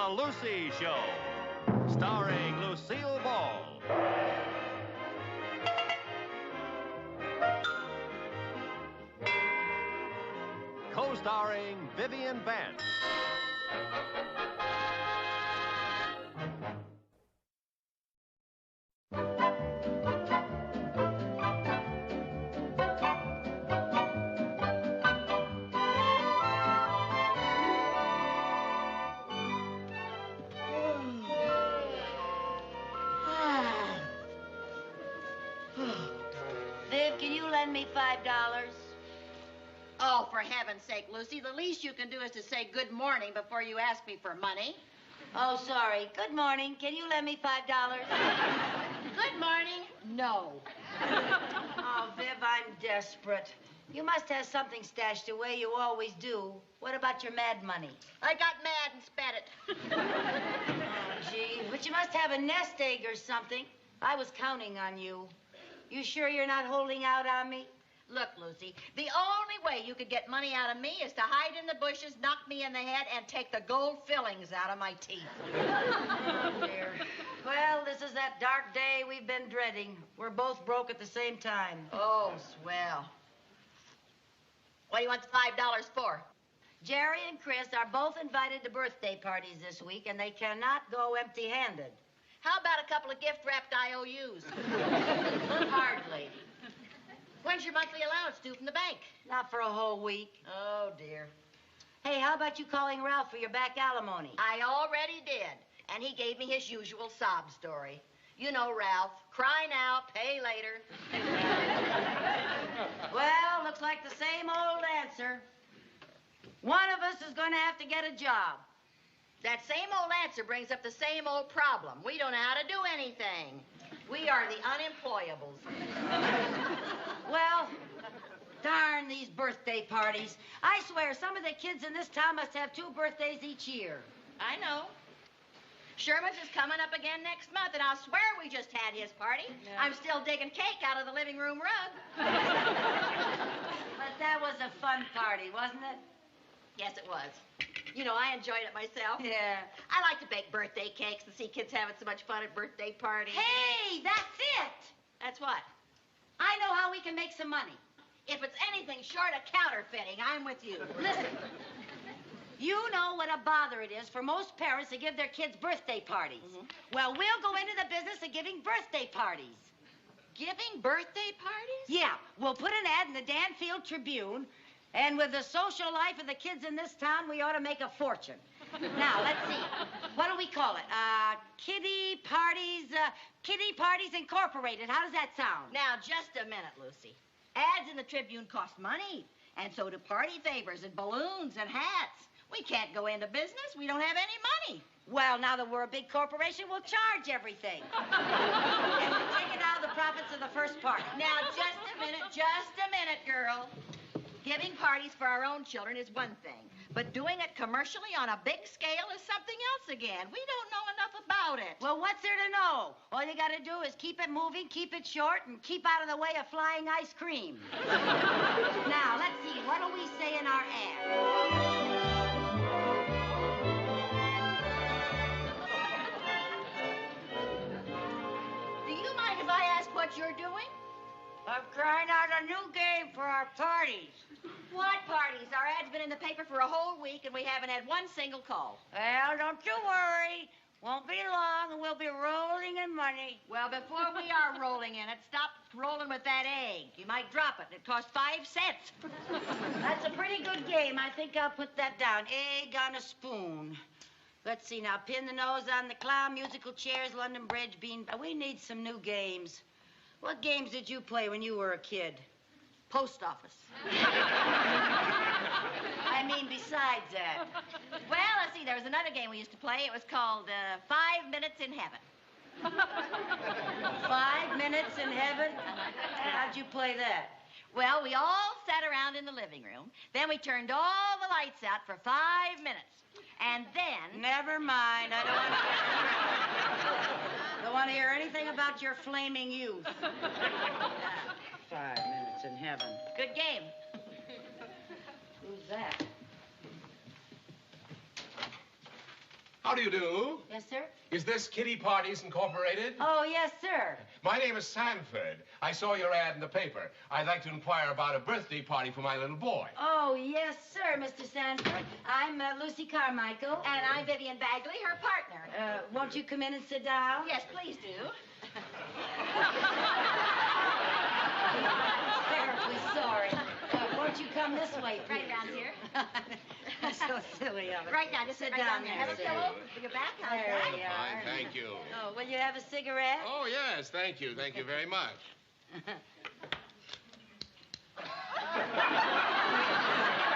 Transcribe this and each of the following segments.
The Lucy Show, starring Lucille Ball. Co-starring Vivian Vance. Viv, can you lend me $5? Oh, for heaven's sake, Lucy, the least you can do is to say good morning before you ask me for money. Oh, sorry. Good morning. Can you lend me $5? Good morning. No. Oh, Viv, I'm desperate. You must have something stashed away. You always do. What about your mad money? I got mad and spent it. Oh, gee. But you must have a nest egg or something. I was counting on you. You sure you're not holding out on me? Look, Lucy, the only way you could get money out of me is to hide in the bushes, knock me in the head, and take the gold fillings out of my teeth. Oh, dear. Well, this is that dark day we've been dreading. We're both broke at the same time. Oh, swell. What do you want the $5 for? Jerry and Chris are both invited to birthday parties this week, and they cannot go empty-handed. How about a couple of gift-wrapped IOUs? Hardly. When's your monthly allowance due from the bank? Not for a whole week. Oh, dear. Hey, how about you calling Ralph for your back alimony? I already did, and he gave me his usual sob story. You know, Ralph, cry now, pay later. Well, looks like the same old answer. One of us is going to have to get a job. That same old answer brings up the same old problem. We don't know how to do anything. We are the unemployables. Well, darn these birthday parties. I swear, some of the kids in this town must have 2 birthdays each year. I know. Sherman's is coming up again next month, and I'll swear we just had his party. Yeah. I'm still digging cake out of the living room rug. But that was a fun party, wasn't it? Yes, it was. You know, I enjoyed it myself. Yeah. I like to bake birthday cakes and see kids having so much fun at birthday parties. Hey, that's it! That's what? I know how we can make some money. If it's anything short of counterfeiting, I'm with you. Listen, you know what a bother it is for most parents to give their kids birthday parties. Mm-hmm. Well, we'll go into the business of giving birthday parties. Giving birthday parties? Yeah, we'll put an ad in the Danfield Tribune. And with the social life of the kids in this town, we ought to make a fortune. Now, let's see. What do we call it? Kiddie Parties Incorporated. How does that sound? Now, just a minute, Lucy. Ads in the Tribune cost money, and so do party favors and balloons and hats. We can't go into business. We don't have any money. Well, now that we're a big corporation, we'll charge everything. And we'll take it out of the profits of the first party. Now, just a minute, girl. Giving parties for our own children is one thing, but doing it commercially on a big scale is something else again. We don't know enough about it. Well, what's there to know? All you got to do is keep it moving, keep it short, and keep out of the way of flying ice cream. Now, let's see. What do we say in our ad? Do you mind if I ask what you're doing? I'm trying out a new game for our parties. What parties? Our ad's been in the paper for a whole week, and we haven't had one single call. Well, don't you worry. Won't be long, and we'll be rolling in money. Well, before we are rolling in it, stop rolling with that egg. You might drop it. It costs 5 cents. That's a pretty good game. I think I'll put that down. Egg on a spoon. Let's see now. Pin the nose on the clown, musical chairs, London Bridge, bean. We need some new games. What games did you play when you were a kid? Post office. I mean, besides that. Well, let's see. There was another game we used to play. It was called 5 Minutes in Heaven. 5 minutes in heaven? How'd you play that? Well, we all sat around in the living room. Then we turned all the lights out for 5 minutes. And then... Never mind. I don't want to hear anything about your flaming youth. 5 minutes in heaven. Good game. Who's that? How do you do? Yes, sir? Is this Kiddie Parties Incorporated? Oh, yes, sir. My name is Sanford. I saw your ad in the paper. I'd like to inquire about a birthday party for my little boy. Oh, yes, sir, Mr. Sanford. I'm Lucy Carmichael. And I'm Vivian Bagley, her partner. Won't you come in and sit down? Yes, please do. Terribly sorry. Won't you come this way, please? Right around here. So silly of it. Right now, just sit Sit right down down there. there, Have a sit. pillow for your back. How's There that? you are. Fine, thank you. Oh, will you have a cigarette? Oh, yes, thank you. Thank you very much.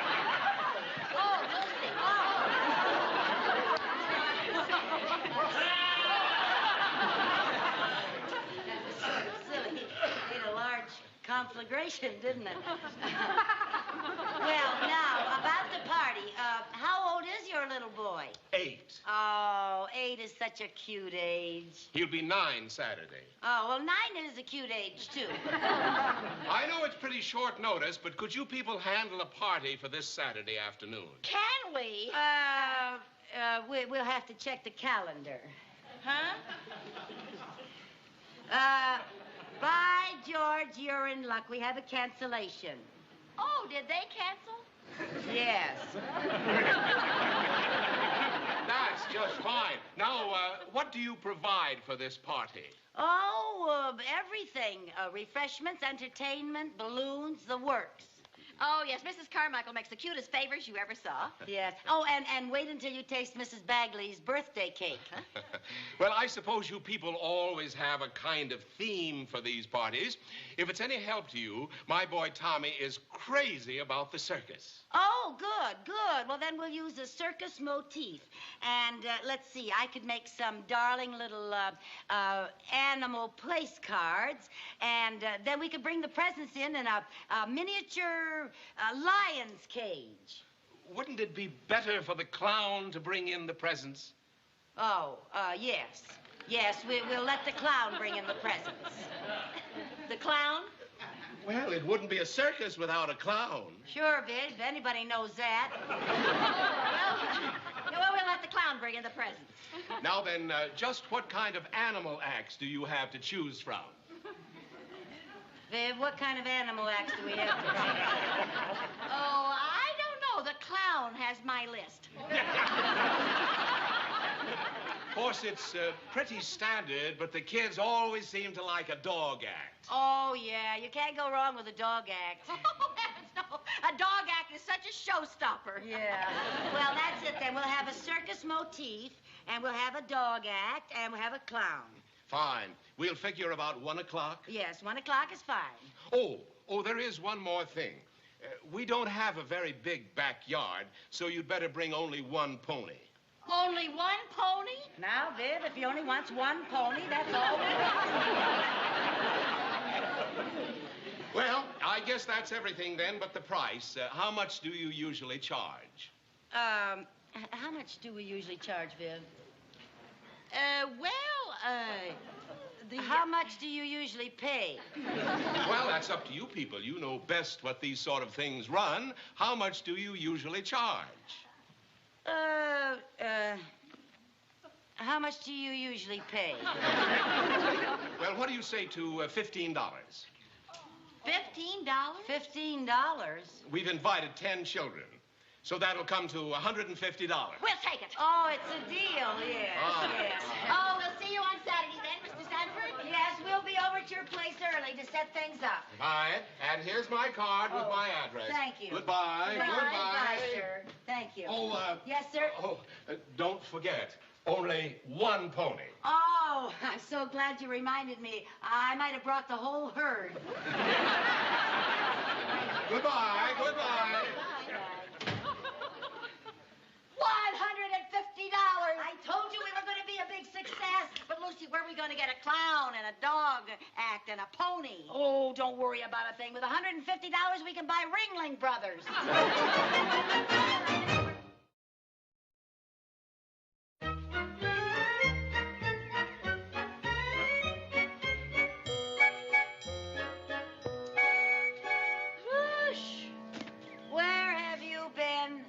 Oh, Lucy. That was sort of silly. Made a large conflagration, didn't it? Well, now, about the party. How old is your little boy? 8. Oh, 8 is such a cute age. He'll be 9 Saturday. Oh, well, 9 is a cute age, too. I know it's pretty short notice, but could you people handle a party for this Saturday afternoon? Can we? We'll have to check the calendar. Huh? By George, you're in luck. We have a cancellation. Oh, did they cancel? Yes. That's just fine. Now, what do you provide for this party? Oh, everything. Refreshments, entertainment, balloons, the works. Oh, yes, Mrs. Carmichael makes the cutest favors you ever saw. Yes. Oh, and wait until you taste Mrs. Bagley's birthday cake. Well, I suppose you people always have a kind of theme for these parties. If it's any help to you, my boy Tommy is crazy about the circus. Oh, good, good. Well, then we'll use a circus motif. And let's see, I could make some darling little animal place cards. And then we could bring the presents in a miniature lion's cage. Wouldn't it be better for the clown to bring in the presents? Oh, yes. Yes, we'll let the clown bring in the presents. The clown? Well, it wouldn't be a circus without a clown. Sure, Viv. Anybody knows that. Well, we'll let the clown bring in the presents. Now then, just what kind of animal acts do you have to choose from? Viv, what kind of animal acts do we have to bring? Oh, I don't know. The clown has my list. Of course, it's pretty standard, but the kids always seem to like a dog act. Oh, yeah. You can't go wrong with a dog act. Oh, heavens, no. A dog act is such a showstopper. Yeah. Well, that's it then. We'll have a circus motif, and we'll have a dog act, and we'll have a clown. Fine. We'll figure about 1 o'clock. Yes, 1 o'clock is fine. Oh, there is one more thing. We don't have a very big backyard, so you'd better bring only 1 pony. Only 1 pony? Now, Viv, if he only wants 1 pony, that's all. Well, I guess that's everything then, but the price. How much do you usually charge? How much do we usually charge, Viv? How much do you usually pay? Well, that's up to you people. You know best what these sort of things run. How much do you usually charge? How much do you usually pay? Well, what do you say to $15? $15? $15? We've invited 10 children, so that'll come to $150. We'll take it. Oh, it's a deal, yes, Ah. yes. Oh, we'll see you on Saturday then, Mr. Sanford. Yes, we'll be over at your place early to set things up. Bye. And here's my card with my address. Thank you. Goodbye. Goodbye, sir. Thank you. Oh, Yes, sir? Don't forget, only 1 pony. Oh, I'm so glad you reminded me. I might have brought the whole herd. Goodbye. Goodbye. $150. I told you we were going to be a big success. But, Lucy, where are we going to get a clown and a dog act and a pony? Oh, don't worry about a thing. With $150, we can buy Ringling Brothers. Whoosh. Where have you been?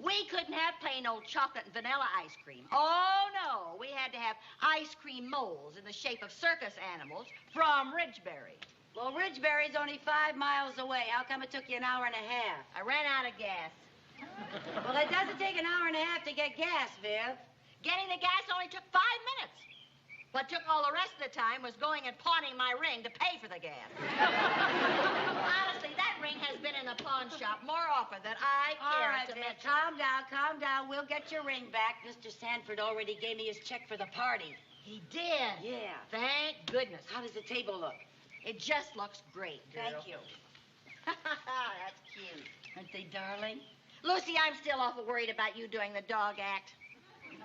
We couldn't have planned plain old chocolate and vanilla ice cream. Oh, no. We had to have ice cream molds in the shape of circus animals from Ridgeberry. Well, Ridgeberry's only 5 miles away. How come it took you an hour and a half? I ran out of gas. Well, it doesn't take an hour and a half to get gas, Viv. Getting the gas only took 5 minutes. What took all the rest of the time was going and pawning my ring to pay for the gas. Honestly, that ring has been in the pawn shop more often than I All care right, to Viv, mention. calm down. We'll get your ring back. Mr. Sanford already gave me his check for the party. He did. Yeah. Thank goodness. How does the table look? It just looks great, girl. Thank you. That's cute. Aren't they darling? Lucy, I'm still awful worried about you doing the dog act.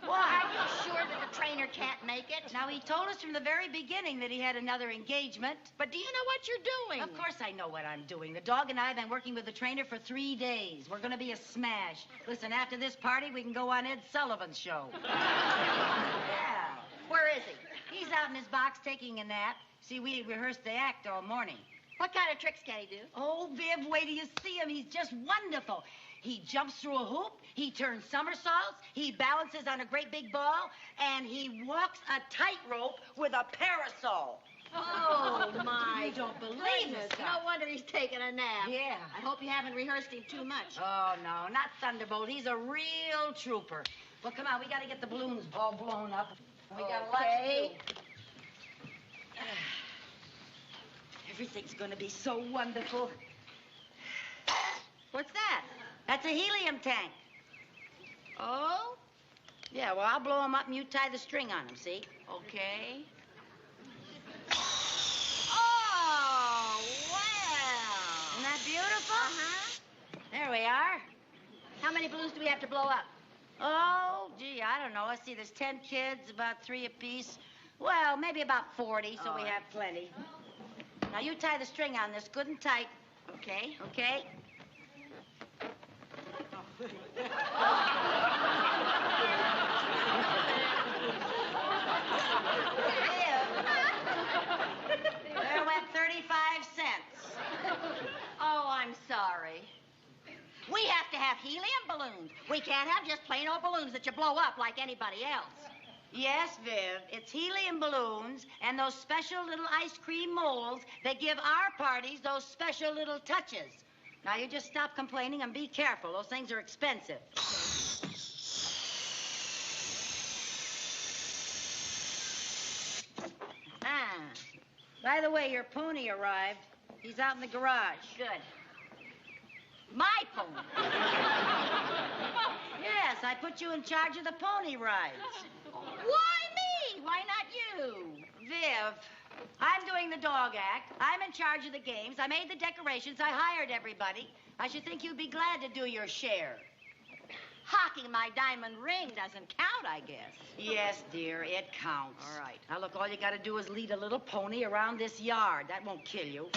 Why? Are you sure that the trainer can't make it? Now, he told us from the very beginning that he had another engagement. But do you know what you're doing? Of course I know what I'm doing. The dog and I have been working with the trainer for 3 days. We're going to be a smash. Listen, after this party, we can go on Ed Sullivan's show. Yeah. Where is he? He's out in his box taking a nap. See, we rehearsed the act all morning. What kind of tricks can he do? Oh, Viv, wait till you see him. He's just wonderful. He jumps through a hoop, he turns somersaults, he balances on a great big ball, and he walks a tightrope with a parasol. Oh, my You don't believe goodness. it, son. No wonder he's taking a nap. Yeah. I hope you haven't rehearsed him too much. Oh, no, not Thunderbolt. He's a real trooper. Well, come on, we got to get the balloons all blown up. We got a lot to do. Everything's going to be so wonderful. What's that? That's a helium tank. Oh? Yeah, well, I'll blow him up and you tie the string on him, see? Okay. Oh, well. Isn't that beautiful? Uh-huh. There we are. How many balloons do we have to blow up? Oh, gee, I don't know. Let's see, there's 10 kids, about 3 apiece. Well, maybe about 40, so we have plenty. Now, you tie the string on this good and tight. Okay. Okay? There went 35 cents. Oh, I'm sorry. We have to have helium balloons. We can't have just plain old balloons that you blow up like anybody else. Yes, Viv, it's helium balloons and those special little ice cream molds that give our parties those special little touches. Now, you just stop complaining and be careful. Those things are expensive. Ah, By the way, your pony arrived. He's out in the garage. good. My pony. Yes, I put you in charge of the pony rides. Why me? Why not you? Viv, I'm doing the dog act. I'm in charge of the games. I made the decorations. I hired everybody. I should think you'd be glad to do your share. Hocking my diamond ring doesn't count, I guess. Yes, dear, it counts. All right. Now, look, all you got to do is lead a little pony around this yard. That won't kill you.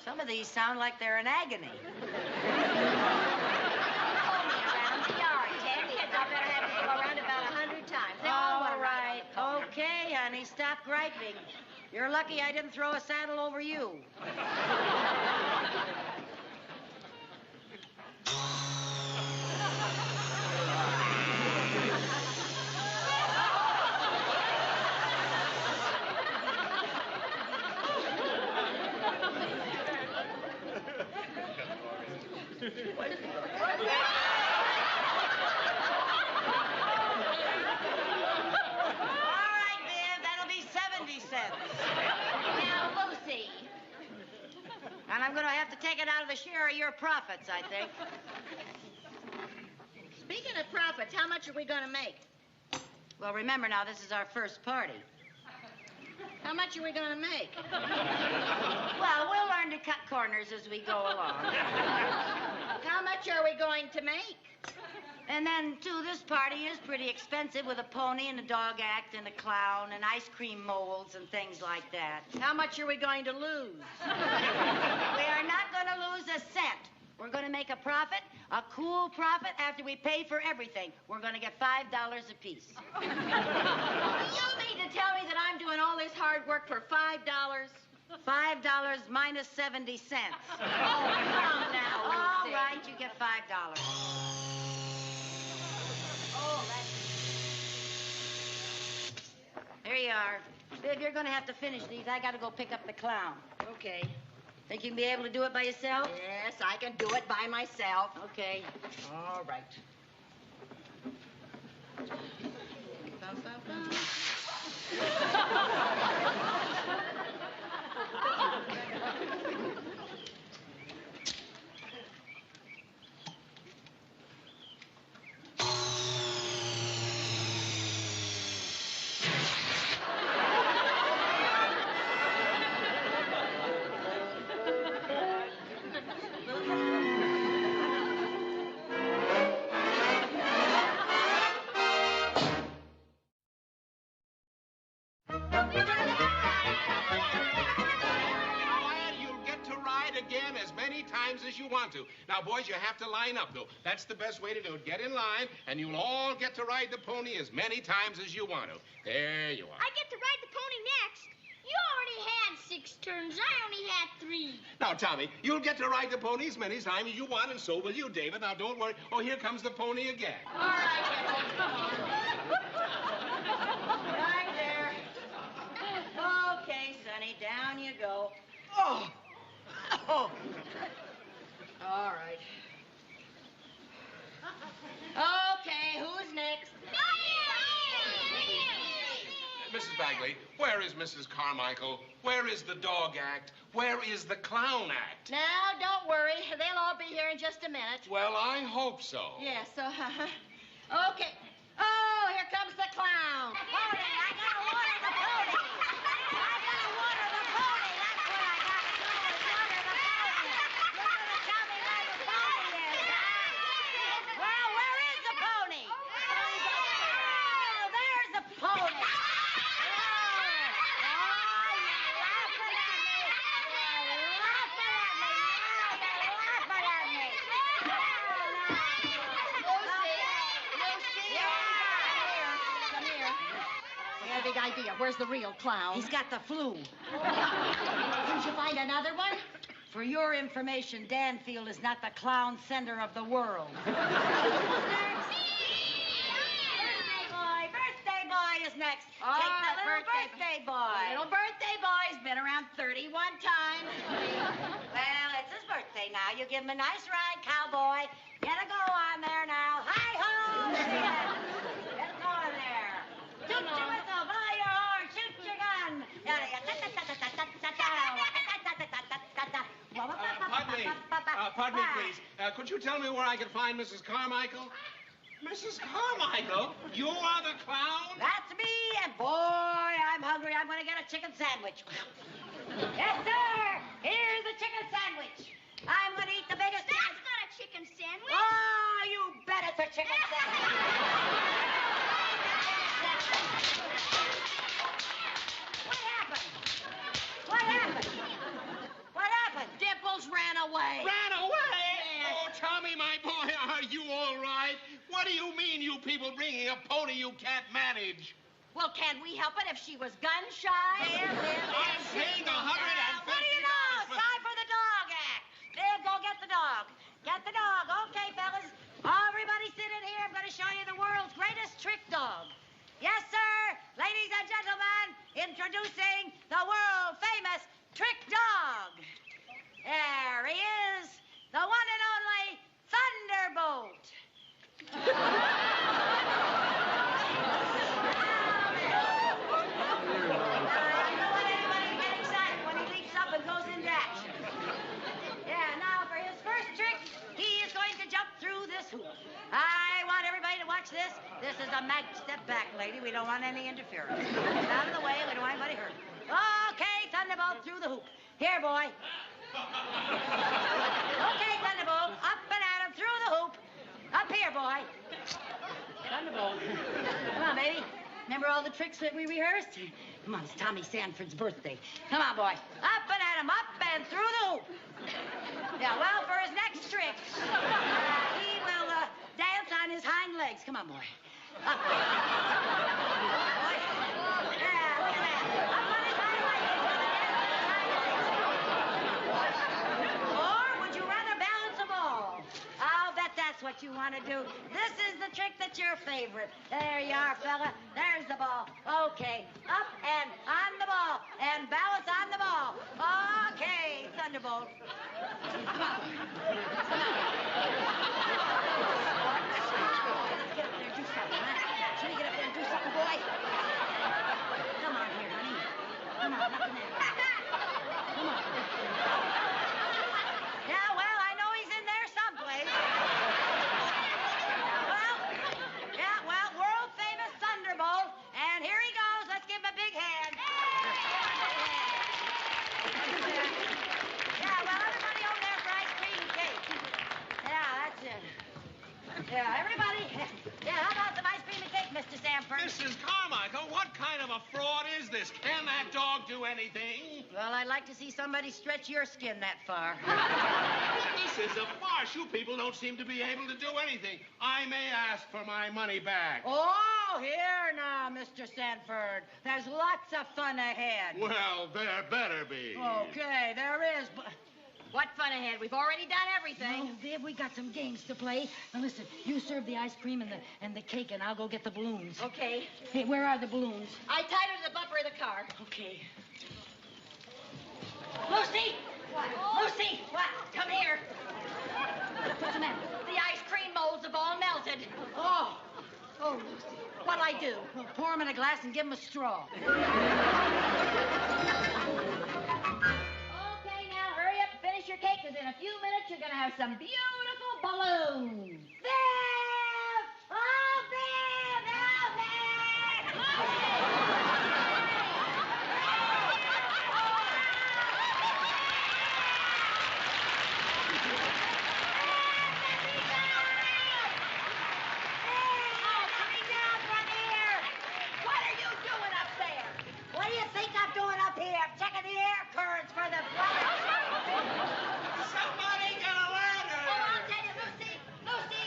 Some of these sound like they're in agony. Around the yard. 10 kids. I better have to go around about 100 times. They all want All to ride right. on the pony. Okay, honey, stop griping. You're lucky I didn't throw a saddle over you. All right, Viv, that'll be 70 cents. Now, Lucy. And I'm going to have to take it out of the share of your profits, I think. Speaking of profits, how much are we going to make? Well, remember now, this is our first party. How much are we going to make? Well, we'll learn to cut corners as we go along. How much are we going to make? And then, too, this party is pretty expensive with a pony and a dog act and a clown and ice cream molds and things like that. How much are we going to lose? We are not going to lose a cent. We're going to make a profit, a cool profit, after we pay for everything. We're going to get $5 apiece. You mean to tell me that I'm doing all this hard work for $5? $5 minus 70 cents. Oh, come now, All Lucy. right, you get $5. Oh, that's... There you are. Viv, you're going to have to finish these. I got to go pick up the clown. Okay. Think you can be able to do it by yourself? Yes, I can do it by myself. Okay. All right. Bum, bum, bum. Again as many times as you want to. Now, boys, you have to line up, though. That's the best way to do it. Get in line, and you'll all get to ride the pony as many times as you want to. There you are. I get to ride the pony next. You already had 6 turns. I only had 3. Now, Tommy, you'll get to ride the pony as many times as you want, and so will you, David. Now, don't worry. Oh, here comes the pony again. All right, right there. Okay, Sonny, down you go. Oh. Oh. All right. Okay, who's next? Mrs. Bagley, where is Mrs. Carmichael? Where is the dog act? Where is the clown act? Now, don't worry. They'll all be here in just a minute. Well, I hope so. Yes, okay. Oh, here comes the clown. The pony! I gotta water the pony! I gotta water the pony! That's what I gotta do, is water the pony! You're gonna tell me where the pony is, huh? Well, where is the pony? Oh, there's the pony! Oh, you're laughing at me! You're laughing at me! Now you're laughing at me! Lucy, come here. I got a big idea. Where's the real clown? He's got the flu. Didn't you find another one? For your information, Danfield is not the clown center of the world. Birthday boy is next. All Take the right, little birthday boy. Little birthday boy's been around 31 times. Well, it's his birthday now. You give him a nice ride, cowboy. Get a go on there now. Hi-ho! Get a go on there. Toot your whistle, blow your horn, shoot your gun. Pardon me, please. Could you tell me where I can find Mrs. Carmichael? Mrs. Carmichael? You are the clown? That's me, and boy, I'm hungry. I'm going to get a chicken sandwich. Yes, sir. Here's the chicken sandwich. I'm going to eat the biggest chicken. That's not a chicken sandwich. Oh, you bet it's a chicken sandwich. What happened? What happened? What happened? Dimples ran away. Ran away? Oh, Tommy, my boy, are you all right? What do you mean, you people bringing a pony you can't manage? Well, can we help it if she was gun-shy? I'm paying $150 What do you know? It's for... time for the dog act. There, go get the dog. Get the dog. Okay, fellas. Everybody sit in here. I'm going to show you the world's greatest trick dog. Yes, sir. Ladies and gentlemen, introducing the world-famous trick dog. There he is, the one and only Thunderbolt. I don't want anybody to get excited when he leaps up and goes into action. Yeah, now for his first trick, he is going to jump through this hoop. I want everybody to watch this. This is a mag. Step back, lady. We don't want any interference. Get out of the way. We don't want anybody hurt. Okay, Thunderbolt through the hoop. Here, boy. Okay, Thunderbolt. Up and at him through the hoop. Up here, boy. Thunderbolt. Come on, baby. Remember all the tricks that we rehearsed? Come on, it's Tommy Sanford's birthday. Come on, boy. Up and at him, up and through the hoop. Yeah, well, for his next trick, he will dance on his hind legs. Come on, boy. Up. Boy. Yeah, look at that. Up on his hind legs. He's gonna dance on his hind legs. what you want to do. This is the trick that's your favorite. There you are, fella. There's the ball. Okay. Up and on the ball. And balance on the ball. Okay. Thunderbolt. Come on. Let's get up there and do something, huh? Should we get up there and do something, boy? Come on here, honey. Come on, nothing there. Come on. Yeah, well, I know he's in there someplace. Well, world famous Thunderbolt. And here he goes. Let's give him a big hand. Yeah, well, everybody over there for ice cream and cake. Yeah, that's it. Yeah, everybody. Yeah, how about some ice cream and cake, Mr. Sanford? Mrs. Carmichael, what kind of a fraud is this? Can that dog do anything? Well, I'd like to see somebody stretch your skin that far. This is a farce. You people don't seem to be able to do anything. I may ask for my money back. Oh, here now, Mr. Sanford. There's lots of fun ahead. Well, there better be. Okay, there is, but... What fun ahead? We've already done everything. Oh, Viv, we got some games to play. Now, listen, you serve the ice cream and the cake, and I'll go get the balloons. Okay. Hey, where are the balloons? I tied her to the bumper of the car. Okay. Lucy! What? Lucy! What? Come here. What's the matter? The ice cream molds have all melted. Oh, Lucy. What'll I do? Well, pour them in a glass and give them a straw. Okay, now hurry up and finish your cake, because in a few minutes you're going to have some beautiful balloons. Viv! Oh, Viv! Help me! What are you doing up there? What do you think I'm doing up here? I'm checking the air currents for the weather. Somebody get a ladder. Oh, I'll tell you, Lucy. Lucy.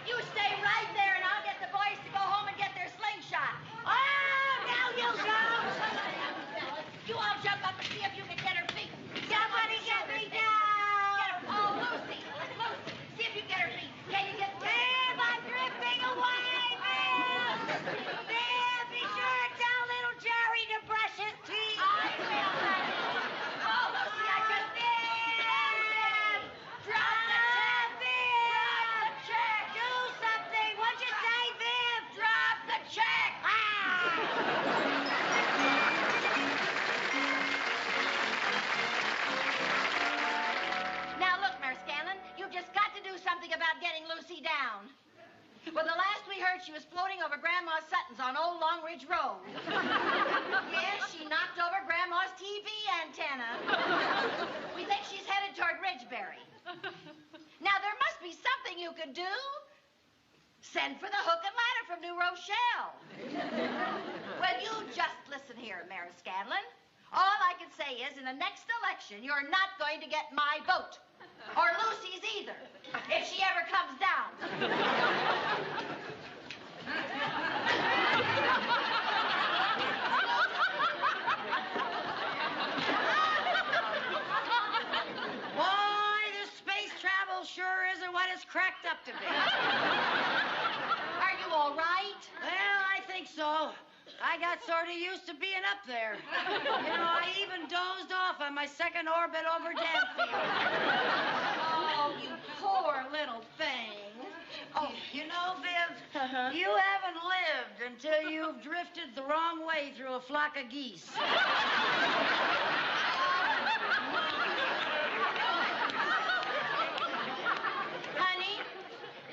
You stay right there, and I'll get the boys to go home and get their slingshot. Oh, now you go! You all jump up and see if you can get her feet. Somebody get me Get down! her. Oh, Lucy. Lucy. See if you can get her feet. Can you get Viv, I'm drifting away, Viv! Viv, be sure to tell little Jerry to brush his teeth. I will, honey. Oh, Lucy, I just... Viv! Drop the check. Viv! Drop the check. Do something! What'd you say, Viv? Drop the check. Now, look, Mayor Scanlon, you've just got to do something about getting Lucy down. Well, the last we heard, she was floating over Grandma Sutton's on Old Long Ridge Road. Yes, she knocked over Grandma's TV antenna. We think she's headed toward Ridgeberry. Now, there must be something you could do. Send for the hook and ladder from New Rochelle. Well, you just listen here, Mayor Scanlon. All I can say is, in the next election, you're not going to get my vote. Or Lucy's either, if she ever comes down. Boy, this space travel sure isn't what it's cracked up to be. Are you all right? Well, I think so. I got sort of used to being up there. You know, I even dozed off on my second orbit over Danfield. Oh, you poor little thing. Oh, you know, Viv, you haven't lived until you've drifted the wrong way through a flock of geese. Honey,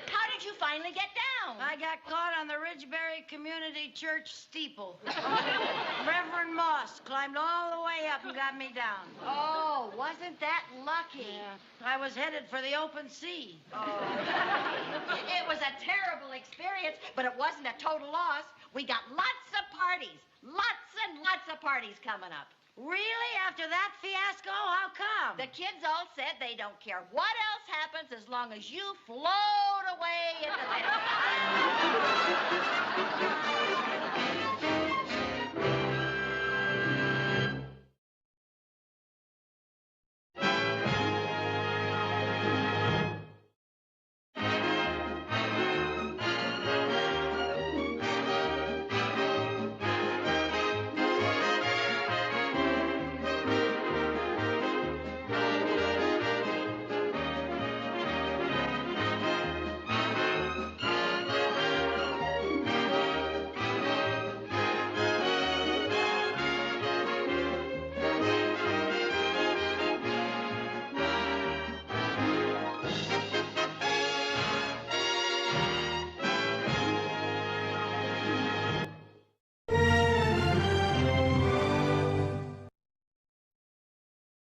how did you finally get down? I got caught on the Ridgeberry Community Church steeple. Reverend Moss climbed all the way up and got me down. Oh, wasn't that lucky? Yeah, I was headed for the open sea. It was a terrible experience, but it wasn't a total loss. We got lots of parties. Lots and lots of parties coming up. Really? After that fiasco? How come? The kids all said they don't care what else happens as long as you float away into the...